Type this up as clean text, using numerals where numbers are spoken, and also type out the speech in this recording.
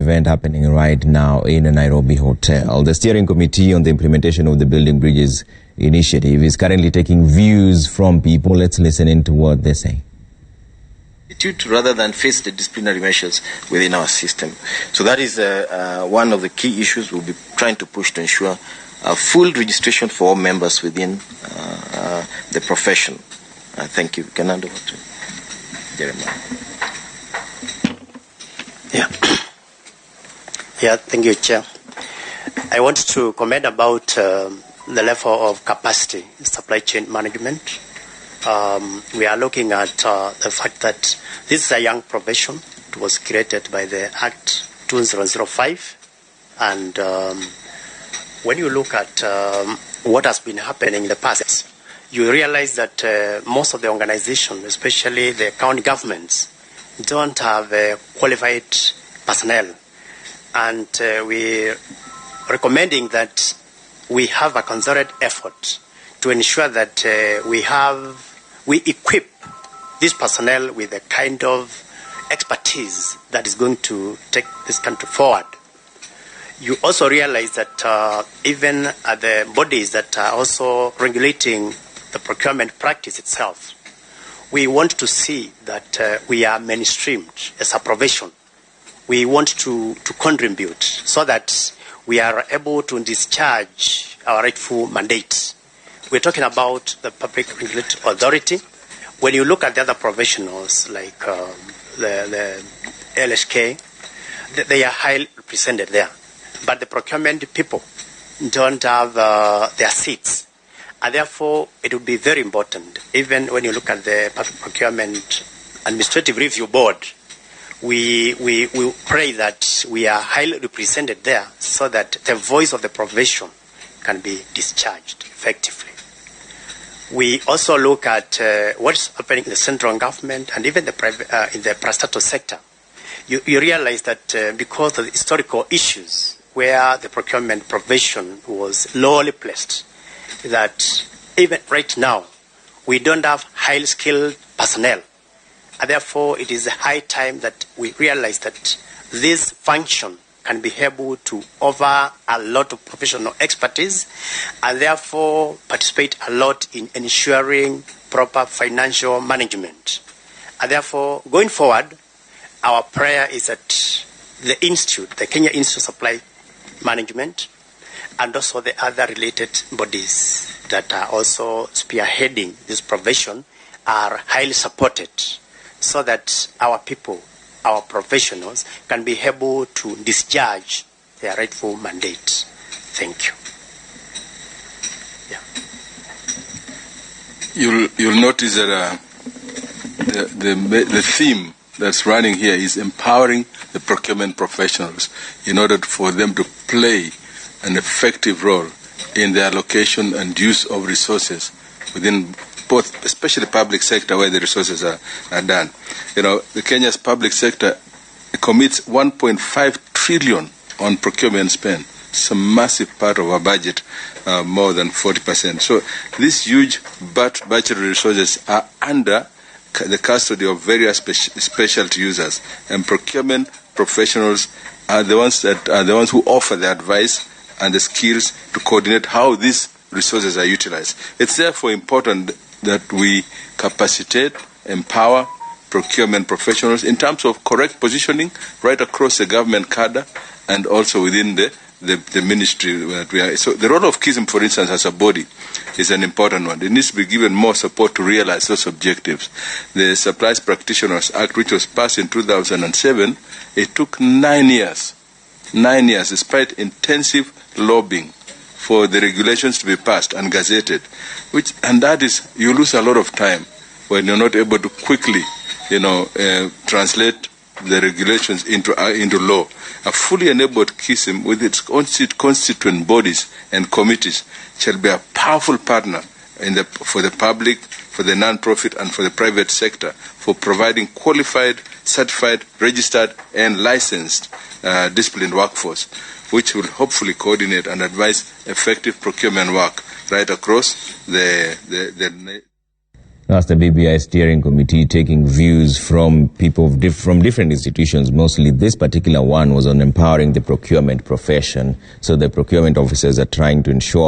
Event happening right now in a Nairobi hotel. The steering committee on the implementation of the Building Bridges initiative is currently taking views from people. Let's listen into what they say. Rather than face the disciplinary measures within our system. So that is one of the key issues we'll be trying to push to ensure full registration for all members within the profession. Thank you. Can I hand over to Jeremiah? Yeah, thank you, Chair. I want to comment about the level of capacity in supply chain management. We are looking at the fact that this is a young profession. It was created by the Act 2005. And when you look at what has been happening in the past, you realize that most of the organizations, especially the county governments, don't have qualified personnel. And we're recommending that we have a concerted effort to ensure that we equip this personnel with the kind of expertise that is going to take this country forward. You also realize that even the bodies that are also regulating the procurement practice itself, we want to see that we are mainstreamed as a profession. We want to contribute so that we are able to discharge our rightful mandate. We're talking about the Public Regulatory Authority. When you look at the other professionals like the LSK, they are highly represented there. But the procurement people don't have their seats. And therefore, it would be very important, even when you look at the Public Procurement Administrative Review Board, we pray that we are highly represented there so that the voice of the profession can be discharged effectively. We also look at what's happening in the central government and even the private, in the parastatal sector. You realize that because of the historical issues where the procurement profession was lowly placed, that even right now we don't have highly skilled personnel. And therefore, it is a high time that we realize that this function can be able to offer a lot of professional expertise and therefore participate a lot in ensuring proper financial management. And therefore, going forward, our prayer is that the institute, the Kenya Institute of Supply Management, and also the other related bodies that are also spearheading this profession are highly supported, so that our people, our professionals, can be able to discharge their rightful mandate. Thank you. You'll notice that the theme that's running here is empowering the procurement professionals in order for them to play an effective role in the allocation and use of resources within both, especially public sector, where the resources are done. You know, the Kenya's public sector commits 1.5 trillion on procurement spend. It's a massive part of our budget, more than 40%. So these huge budgetary resources are under the custody of various specialty users, and procurement professionals are the ones who offer the advice and the skills to coordinate how these resources are utilized. It's therefore important that we capacitate, empower procurement professionals in terms of correct positioning right across the government cadre and also within the ministry that we are. So the role of KISM, for instance, as a body is an important one. It needs to be given more support to realize those objectives. The Supplies Practitioners Act, which was passed in 2007, it took 9 years, despite intensive lobbying for the regulations to be passed and gazetted, and that is, you lose a lot of time when you're not able to quickly, translate the regulations into law. A fully enabled KISM with its constituent bodies and committees shall be a powerful partner for the public, for the non-profit and for the private sector for providing qualified, certified, registered and licensed disciplined workforce, which will hopefully coordinate and advise effective procurement work right across the That's the BBI steering committee taking views from people from different institutions. Mostly this particular one was on empowering the procurement profession. So the procurement officers are trying to ensure